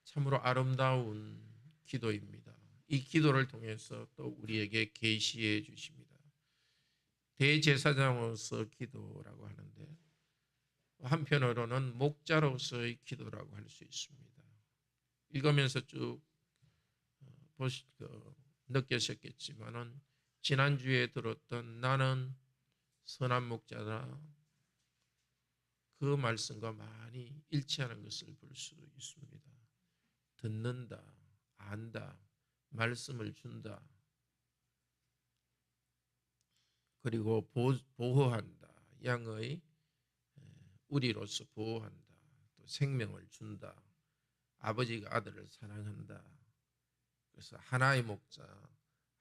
참으로 아름다운 기도입니다. 이 기도를 통해서 또 우리에게 계시해 주십니다. 대제사장으로서 기도라고 하는데 한편으로는 목자로서의 기도라고 할 수 있습니다. 읽으면서 쭉 느끼셨겠지만은 지난주에 들었던 나는 선한 목자다, 그 말씀과 많이 일치하는 것을 볼 수 있습니다. 듣는다, 안다, 말씀을 준다, 그리고 보호한다, 양의 우리로서 보호한다, 또 생명을 준다, 아버지가 아들을 사랑한다. 그래서 하나의 목자,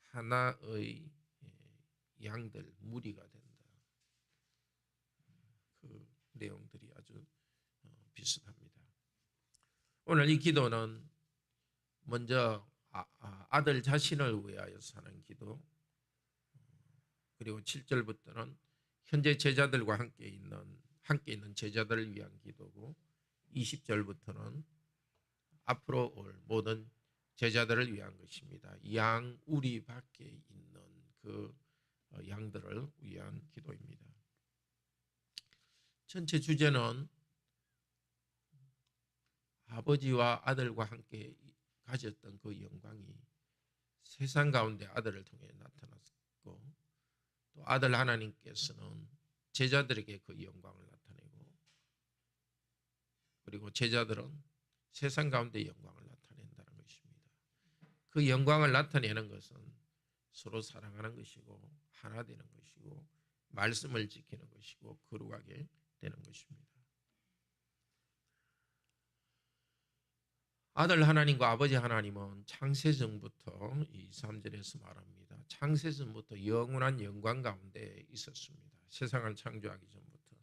하나의 양들, 무리가 된다. 그 내용들이 아주 비슷합니다. 오늘 이 기도는 먼저 아들 자신을 위하여 사는 기도, 그리고 7절부터는 현재 제자들과 함께 있는 제자들을 위한 기도고, 20절부터는 앞으로 올 모든 제자들을 위한 것입니다. 양 우리 밖에 있는 그 양들을 위한 기도입니다. 전체 주제는 아버지와 아들과 함께 가졌던 그 영광이 세상 가운데 아들을 통해 나타났고, 또 아들 하나님께서는 제자들에게 그 영광을 나타내고, 그리고 제자들은 세상 가운데 영광을 나타낸다는 것입니다. 그 영광을 나타내는 것은 서로 사랑하는 것이고, 하나 되는 것이고, 말씀을 지키는 것이고, 거룩하게 되는 것입니다. 아들 하나님과 아버지 하나님은 창세전부터 이 3절에서 말합니다. 창세전부터 영원한 영광 가운데 있었습니다. 세상을 창조하기 전부터.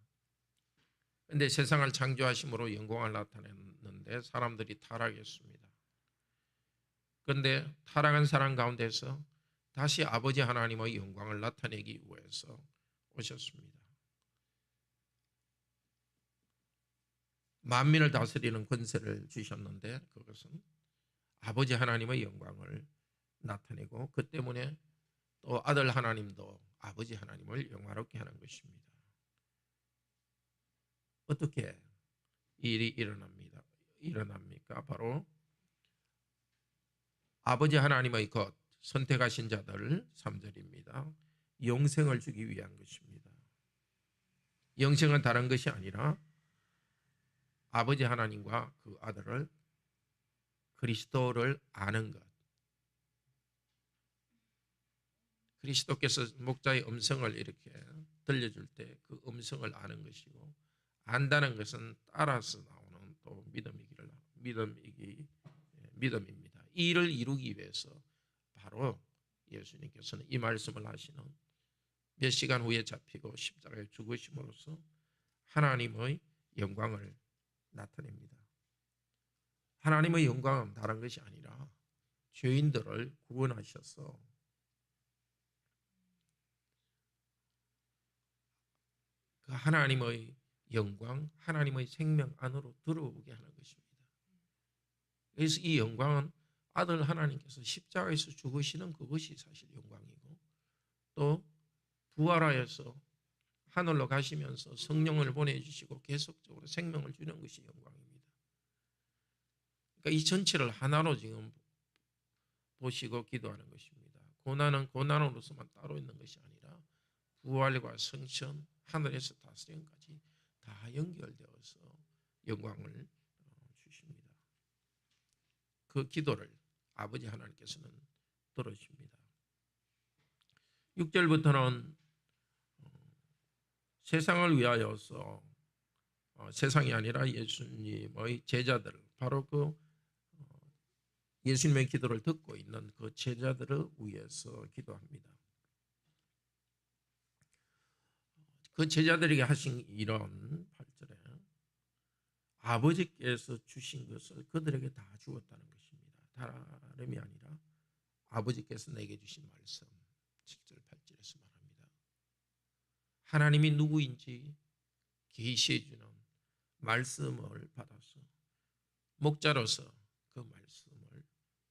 그런데 세상을 창조하심으로 영광을 나타냈는데 사람들이 타락했습니다. 그런데 타락한 사람 가운데서 다시 아버지 하나님의 영광을 나타내기 위해서 오셨습니다. 만민을 다스리는 권세를 주셨는데 그것은 아버지 하나님의 영광을 나타내고, 그 때문에 또 아들 하나님도 아버지 하나님을 영화롭게 하는 것입니다. 어떻게 이 일이 일어납니까? 바로 아버지 하나님의 것, 선택하신 자들을 3절입니다. 영생을 주기 위한 것입니다. 영생은 다른 것이 아니라 아버지 하나님과 그 아들을, 그리스도를 아는 것. 그리스도께서 목자의 음성을 이렇게 들려줄 때 그 음성을 아는 것이고, 안다는 것은 따라서 나오는 또 믿음입니다. 이 일을 이루기 위해서 바로 예수님께서는 이 말씀을 하시는, 몇 시간 후에 잡히고 십자가에 죽으심으로써 하나님의 영광을 나타냅니다. 하나님의 영광은 다른 것이 아니라 죄인들을 구원하셔서 그 하나님의 영광, 하나님의 생명 안으로 들어오게 하는 것입니다. 그래서 이 영광은 아들 하나님께서 십자가에서 죽으시는 그것이 사실 영광이고, 또 부활하여서 하늘로 가시면서 성령을 보내주시고 계속적으로 생명을 주는 것이 영광입니다. 그러니까 이 전체를 하나로 지금 보시고 기도하는 것입니다. 고난은 고난으로서만 따로 있는 것이 아니라 부활과 성천, 하늘에서 다스림까지 다 연결되어서 영광을 주십니다. 그 기도를 아버지 하나님께서는 들어주십니다. 6절부터는 세상을 위하여서, 세상이 아니라 예수님의 제자들, 바로 그 예수님의 기도를 듣고 있는 그 제자들을 위해서 기도합니다. 그 제자들에게 하신 이런 8절에 아버지께서 주신 것을 그들에게 다 주었다는 것입니다. 다름이 아니라 아버지께서 내게 주신 말씀, 7절 8절에서 말합니다. 하나님이 누구인지 계시해 주는 말씀을 받아서 목자로서 그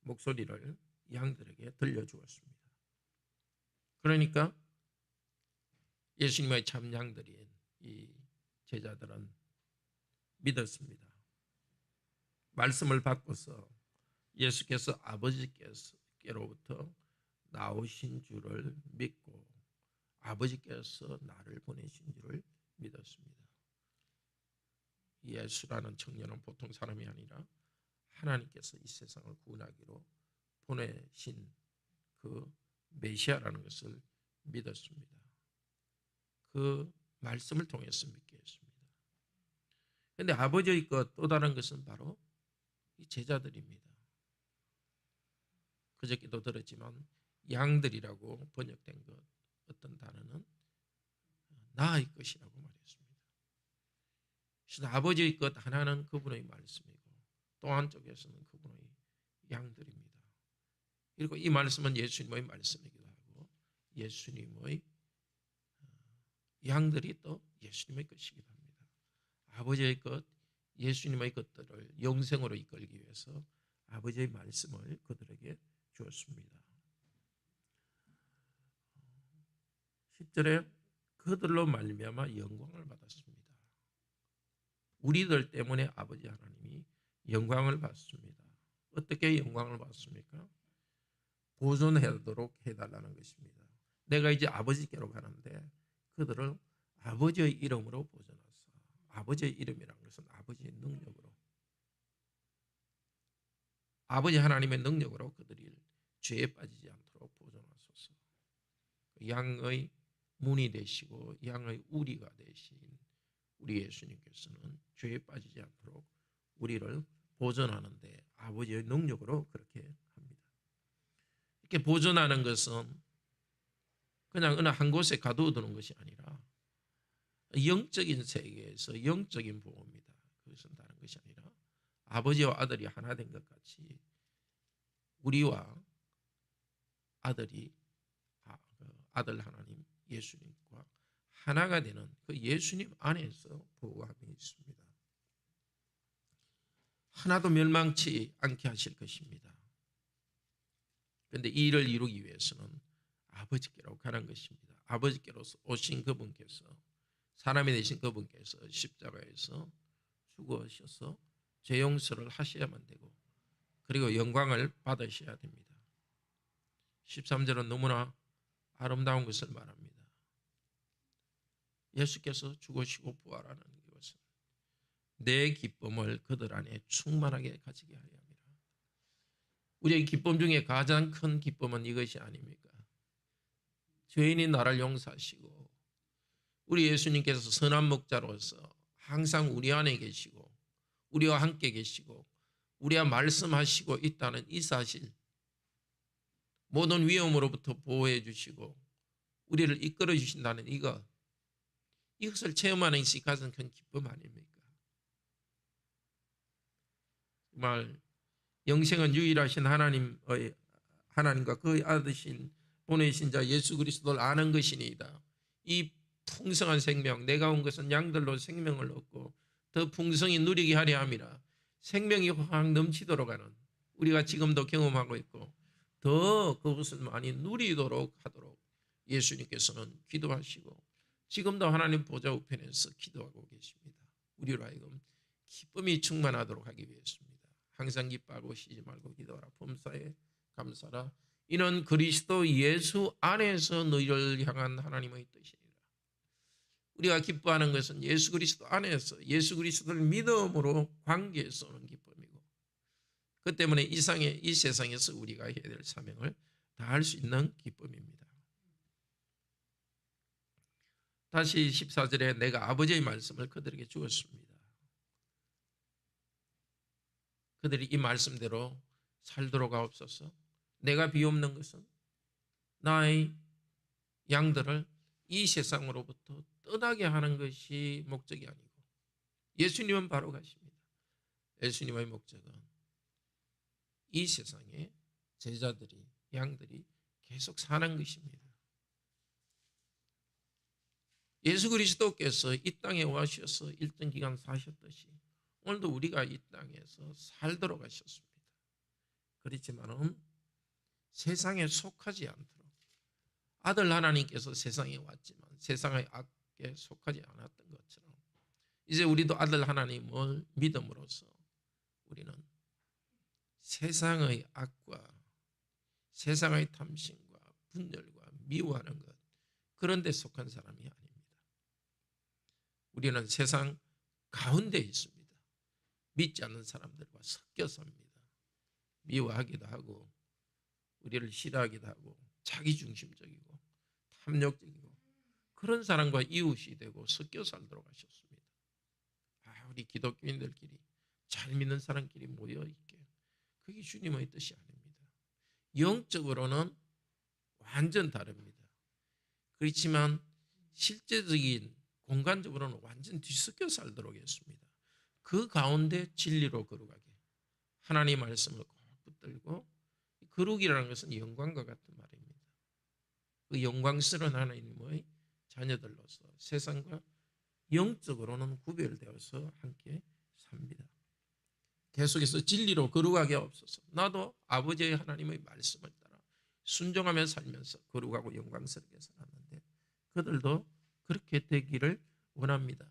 목소리를 양들에게 들려주었습니다. 그러니까 예수님의 참 양들인 이 제자들은 믿었습니다. 말씀을 받고서 예수께서 아버지께로부터 나오신 줄을 믿고 아버지께서 나를 보내신 줄을 믿었습니다. 예수라는 청년은 보통 사람이 아니라 하나님께서 이 세상을 구원하기로 보내신 그 메시아라는 것을 믿었습니다. 그 말씀을 통해서 믿게 했습니다. 그런데 아버지의 것 또 다른 것은 바로 이 제자들입니다. 그저께도 들었지만 양들이라고 번역된 것 어떤 단어는 나의 것이라고 말했습니다. 그래서 아버지의 것 하나는 그분의 말씀이고 또 한쪽에서는 그분의 양들입니다. 그리고 이 말씀은 예수님의 말씀이기도 하고 예수님의 양들이 또 예수님의 것이기도 합니다. 아버지의 것, 예수님의 것들을 영생으로 이끌기 위해서 아버지의 말씀을 그들에게 주었습니다. 10절에 그들로 말미암아 영광을 받았습니다. 우리들 때문에 아버지 하나님이 영광을 받습니다. 어떻게 영광을 받습니까? 보존하도록 해달라는 것입니다. 내가 이제 아버지께로 가는데 그들을 아버지의 이름으로 보존하사. 아버지의 이름이라는 것은 아버지의 능력으로, 아버지 하나님의 능력으로 그들이 죄에 빠지지 않도록 보존하소서. 양의 문이 되시고 양의 우리가 되신 우리 예수님께서는 죄에 빠지지 않도록 우리를 보존하는데 아버지의 능력으로 그렇게 합니다. 이렇게 보존하는 것은 그냥 어느 한 곳에 가두어두는 것이 아니라 영적인 세계에서 영적인 보호입니다. 그것은 다른 것이 아니라 아버지와 아들이 하나 된 것 같이 우리와 아들이 아들 하나님 예수님과 하나가 되는 그 예수님 안에서 보호함이 있습니다. 하나도 멸망치 않게 하실 것입니다. 그런데 이 일을 이루기 위해서는 아버지께로 가는 것입니다. 아버지께로 오신 그분께서, 사람이 되신 그분께서 십자가에서 죽으셔서 죄 용서를 하셔야만 되고 그리고 영광을 받으셔야 됩니다. 13절은 너무나 아름다운 것을 말합니다. 예수께서 죽으시고 부활하는 것은 내 기쁨을 그들 안에 충만하게 가지게 하려 합니다. 우리의 기쁨 중에 가장 큰 기쁨은 이것이 아닙니까? 죄인이 나를 용서하시고 우리 예수님께서 선한 목자로서 항상 우리 안에 계시고 우리와 함께 계시고 우리와 말씀하시고 있다는 이 사실, 모든 위험으로부터 보호해 주시고 우리를 이끌어 주신다는 이것을 체험하는 것이 가장 큰 기쁨 아닙니까? 정말 영생은 유일하신 하나님과 그의 아들이신 보내신 자 예수 그리스도를 아는 것이니이다. 이 풍성한 생명, 내가 온 것은 양들로 생명을 얻고 더 풍성히 누리게 하려 함이라. 생명이 확 넘치도록 하는, 우리가 지금도 경험하고 있고 더 그것을 많이 누리도록 하도록 예수님께서는 기도하시고 지금도 하나님 보좌 우편에서 기도하고 계십니다. 우리로 하여금 기쁨이 충만하도록 하기 위해서입니다. 항상 기뻐하고 쉬지 말고 기도하라. 범사에 감사라. 이는 그리스도 예수 안에서 너희를 향한 하나님의 뜻이니라. 우리가 기뻐하는 것은 예수 그리스도 안에서 예수 그리스도를 믿음으로 관계에서 오는 기쁨이고, 그 때문에 이 세상에서 우리가 해야 될 사명을 다할 수 있는 기쁨입니다. 다시 14절에 내가 아버지의 말씀을 그들에게 주었습니다. 그들이 이 말씀대로 살도록 하옵소서. 내가 비옵는 것은 나의 양들을 이 세상으로부터 떠나게 하는 것이 목적이 아니고 예수님은 바로 가십니다. 예수님의 목적은 이 세상에 제자들이, 양들이 계속 사는 것입니다. 예수 그리스도께서 이 땅에 오셔서 일정 기간 사셨듯이 오늘도 우리가 이 땅에서 살도록 하셨습니다. 그렇지만은 세상에 속하지 않도록 아들 하나님께서 세상에 왔지만 세상의 악에 속하지 않았던 것처럼 이제 우리도 아들 하나님을 믿음으로써 우리는 세상의 악과 세상의 탐심과 분열과 미워하는 것 그런 데 속한 사람이 아닙니다. 우리는 세상 가운데 있습니다. 믿지 않는 사람들과 섞여 삽니다. 미워하기도 하고 우리를 싫어하기도 하고 자기중심적이고 탐욕적이고 그런 사람과 이웃이 되고 섞여 살도록 하셨습니다. 우리 기독교인들끼리 잘 믿는 사람끼리 모여있게 그게 주님의 뜻이 아닙니다. 영적으로는 완전 다릅니다. 그렇지만 실제적인 공간적으로는 완전 뒤섞여 살도록 했습니다. 그 가운데 진리로 거룩하게 하나님의 말씀을 꼭 붙들고 거룩이라는 것은 영광과 같은 말입니다. 그 영광스러운 하나님의 자녀들로서 세상과 영적으로는 구별되어서 함께 삽니다. 계속해서 진리로 거룩하게 없어서 나도 아버지의 하나님의 말씀을 따라 순종하며 살면서 거룩하고 영광스럽게 살았는데 그들도 그렇게 되기를 원합니다.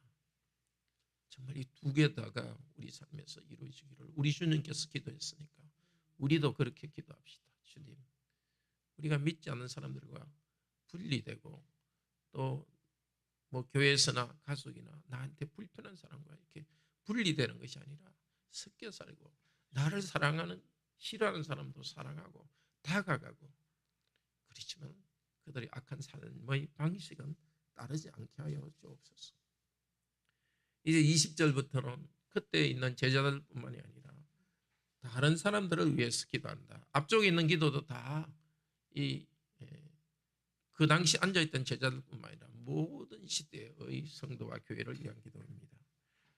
정말 이 두 개다가 우리 삶에서 이루어지기를 우리 주님께서 기도했으니까 우리도 그렇게 기도합시다. 주님, 우리가 믿지 않는 사람들과 분리되고 또 뭐 교회에서나 가족이나 나한테 불편한 사람과 이렇게 분리되는 것이 아니라 섞여 살고 나를 사랑하는 싫어하는 사람도 사랑하고 다가가고 그렇지만 그들의 악한 삶의 방식은 따르지 않게 하여 주옵소서. 이제 20절부터는 그때 있는 제자들뿐만이 아니라 다른 사람들을 위해서 기도한다. 앞쪽에 있는 기도도 다 그 당시 앉아있던 제자들뿐만 아니라 모든 시대의 성도와 교회를 위한 기도입니다.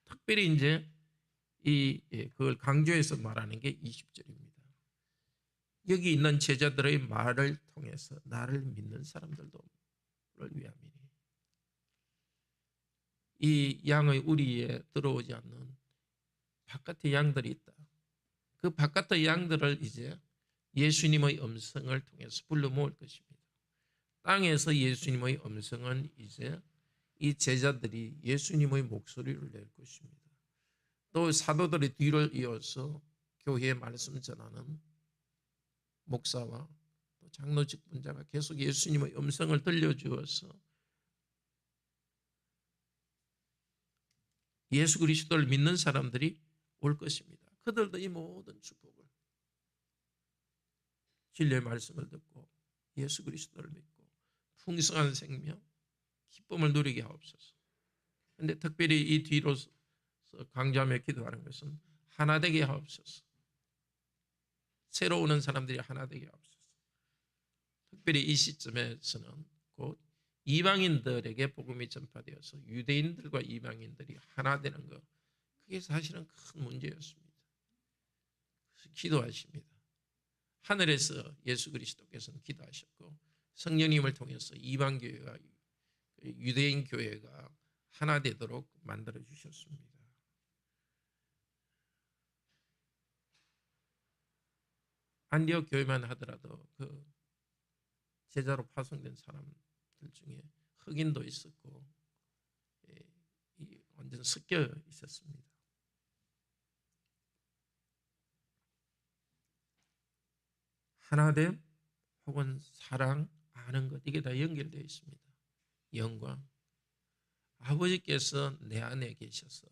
특별히 이제 그걸 강조해서 말하는 게 20절입니다. 여기 있는 제자들의 말을 통해서 나를 믿는 사람들을 위함이니 이 양의 우리에 들어오지 않는 바깥의 양들이 있다. 그 바깥의 양들을 이제 예수님의 음성을 통해서 불러 모을 것입니다. 땅에서 예수님의 음성은 이제 이 제자들이 예수님의 목소리를 낼 것입니다. 또 사도들의 뒤를 이어서 교회의 말씀 전하는 목사와 또 장로 직분자가 계속 예수님의 음성을 들려주어서 예수 그리스도를 믿는 사람들이 올 것입니다. 그들도 이 모든 축복을 진리의 말씀을 듣고 예수 그리스도를 믿고 풍성한 생명, 기쁨을 누리게 하옵소서. 그런데 특별히 이 뒤로서 강조하며 기도하는 것은 하나 되게 하옵소서. 새로 오는 사람들이 하나 되게 하옵소서. 특별히 이 시점에서는 곧 이방인들에게 복음이 전파되어서 유대인들과 이방인들이 하나 되는 것, 그게 사실은 큰 문제였습니다. 그래서 기도하십니다. 하늘에서 예수 그리스도께서는 기도하셨고 성령님을 통해서 이방 교회가 유대인 교회가 하나 되도록 만들어 주셨습니다. 안디옥 교회만 하더라도 그 제자로 파송된 사람들 중에 흑인도 있었고 완전 섞여 있었습니다. 하나됨 혹은 사랑, 아는 것, 이게 다 연결되어 있습니다. 영광. 아버지께서 내 안에 계셔서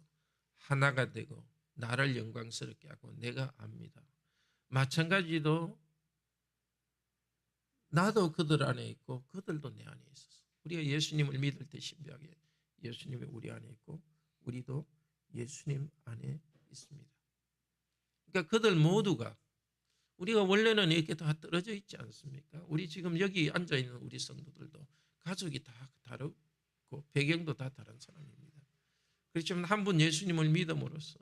하나가 되고 나를 영광스럽게 하고 내가 압니다. 마찬가지로 나도 그들 안에 있고 그들도 내 안에 있어서 우리가 예수님을 믿을 때 신비하게 예수님이 우리 안에 있고 우리도 예수님 안에 있습니다. 그러니까 그들 모두가 우리가 원래는 이렇게 다 떨어져 있지 않습니까? 우리 지금 여기 앉아있는 우리 성도들도 가족이 다 다르고 배경도 다 다른 사람입니다. 그렇지만 한 분 예수님을 믿음으로써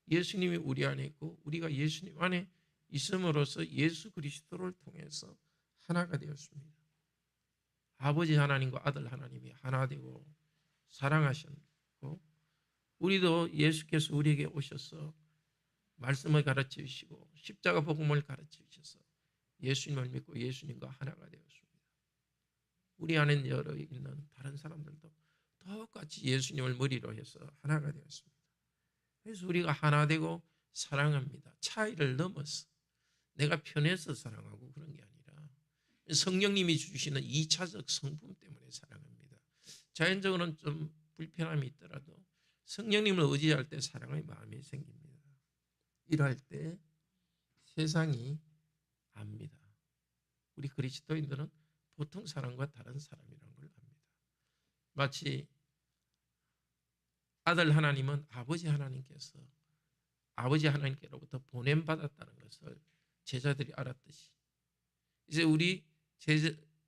예수님이 우리 안에 있고 우리가 예수님 안에 있음으로써 예수 그리스도를 통해서 하나가 되었습니다. 아버지 하나님과 아들 하나님이 하나 되고 사랑하셨고 우리도 예수께서 우리에게 오셔서 말씀을 가르쳐 주시고 십자가 복음을 가르쳐 주셔서 예수님을 믿고 예수님과 하나가 되었습니다. 우리 안에 있는 다른 사람들도 똑같이 예수님을 머리로 해서 하나가 되었습니다. 그래서 우리가 하나 되고 사랑합니다. 차이를 넘어서 내가 편해서 사랑하고 그런 게 아니라 성령님이 주시는 2차적 성품 때문에 사랑합니다. 자연적으로는 좀 불편함이 있더라도 성령님을 의지할 때 사랑의 마음이 생깁니다. 이럴 때 세상이 압니다. 우리 그리스도인들은 보통 사람과 다른 사람이라는 걸 압니다. 마치 아들 하나님은 아버지 하나님께로부터 보냄받았다는 것을 제자들이 알았듯이 이제 우리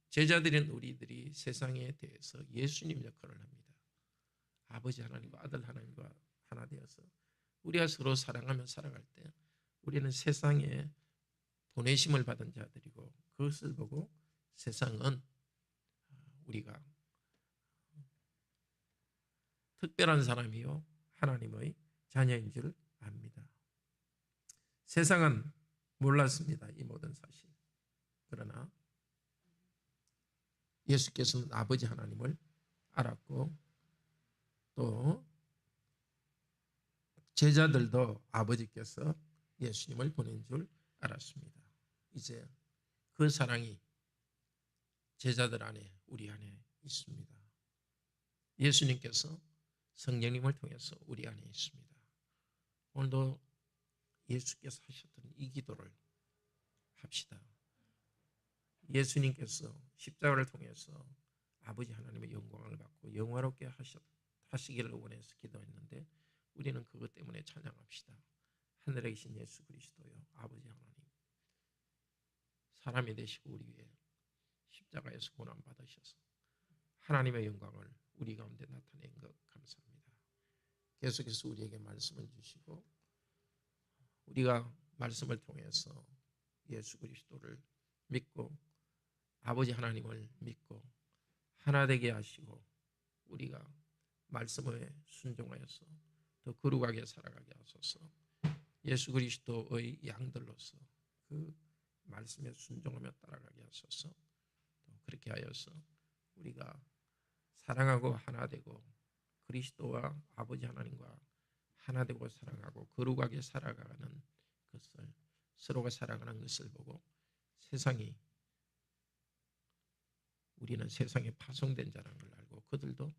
제자들인 우리들이 세상에 대해서 예수님 역할을 합니다. 아버지 하나님과 아들 하나님과 하나 되어서 우리가 서로 사랑하며 살아갈 때 우리는 세상에 보내심을 받은 자들이고 그것을 보고 세상은 우리가 특별한 사람이요 하나님의 자녀인 줄 압니다. 세상은 몰랐습니다. 이 모든 사실. 그러나 예수께서는 아버지 하나님을 알았고 또 제자들도 아버지께서 예수님을 보낸 줄 알았습니다. 이제 그 사랑이 제자들 안에 우리 안에 있습니다. 예수님께서 성령님을 통해서 우리 안에 있습니다. 오늘도 예수께서 하셨던 이 기도를 합시다. 예수님께서 십자가를 통해서 아버지 하나님의 영광을 받고 영화롭게 하시기를 원해서 기도했는데 우리는 그것 때문에 찬양합시다. 하늘에 계신 예수 그리스도요 아버지 하나님, 사람이 되시고 우리 위해 십자가에서 고난 받으셔서 하나님의 영광을 우리 가운데 나타낸 것 감사합니다. 계속해서 우리에게 말씀을 주시고 우리가 말씀을 통해서 예수 그리스도를 믿고 아버지 하나님을 믿고 하나 되게 하시고 우리가 말씀에 순종하여서 더 거룩하게 살아가게 하소서. 예수 그리스도의 양들로서 그 말씀에 순종하며 따라가게 하소서. 또 그렇게 하여서 우리가 사랑하고 하나 되고 그리스도와 아버지 하나님과 하나 되고 사랑하고 거룩하게 살아가는 것을 서로가 사랑하는 것을 보고 세상이 우리는 세상에 파송된 자라는 걸 알고 그들도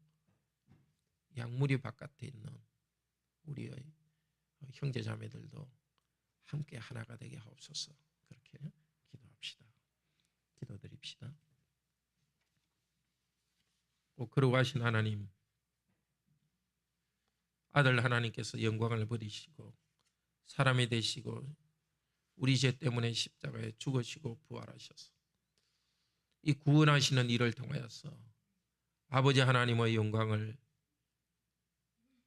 양무리 바깥에 있는 우리의 형제 자매들도 함께 하나가 되게 하옵소서. 그렇게 기도합시다. 기도드립시다. 꼭 거룩하신 하나님, 아들 하나님께서 영광을 버리시고 사람이 되시고 우리 죄 때문에 십자가에 죽으시고 부활하셔서 이 구원하시는 일을 통하여서 아버지 하나님의 영광을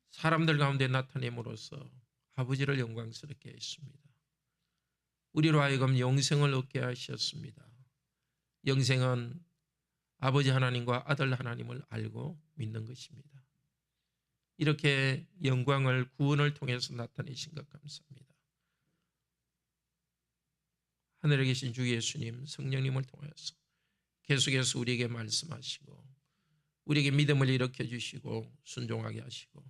사람들 가운데 나타냄으로써 아버지를 영광스럽게 했습니다. 우리로 하여금 영생을 얻게 하셨습니다. 영생은 아버지 하나님과 아들 하나님을 알고 믿는 것입니다. 이렇게 영광을 구원을 통해서 나타내신 것 감사합니다. 하늘에 계신 주 예수님, 성령님을 통해서 계속해서 우리에게 말씀하시고 우리에게 믿음을 일으켜 주시고 순종하게 하시고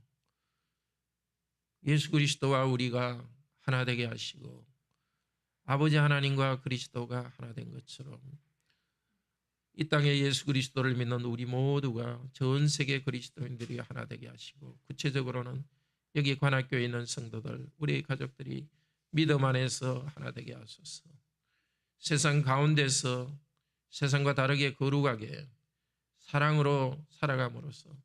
예수 그리스도와 우리가 하나 되게 하시고 아버지 하나님과 그리스도가 하나 된 것처럼 이 땅에 예수 그리스도를 믿는 우리 모두가 전 세계 그리스도인들이 하나 되게 하시고 구체적으로는 여기 관악교회에 있는 성도들, 우리 가족들이 믿음 안에서 하나 되게 하소서. 세상 가운데서 세상과 다르게 거룩하게 사랑으로 살아감으로써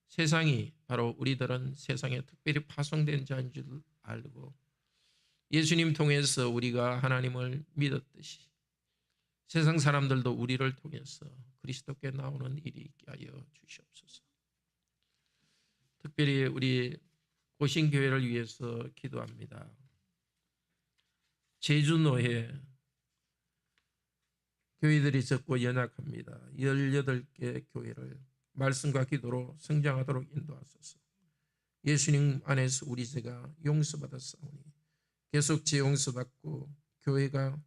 세상이 바로 우리들은 세상에 특별히 파송된 자인 줄 알고 예수님 통해서 우리가 하나님을 믿었듯이 세상 사람들도 우리를 통해서 그리스도께 나오는 일이 있게 하여 주시옵소서. 특별히 우리 고신교회를 위해서 기도합니다. 제주노회 교회들이 적고 연약합니다. 18개 교회를 말씀과 기도로 성장하도록 인도하소서. 예수님 안에서 우리 죄가 용서받았사오니 계속 재용서받고 교회가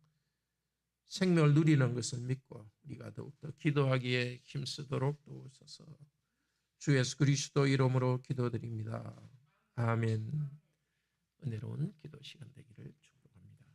생명을 누리는 것을 믿고 우리가 더욱더 기도하기에 힘쓰도록 도우소서. 주 예수 그리스도 이름으로 기도드립니다. 아멘. 은혜로운 기도 시간 되기를 축복합니다.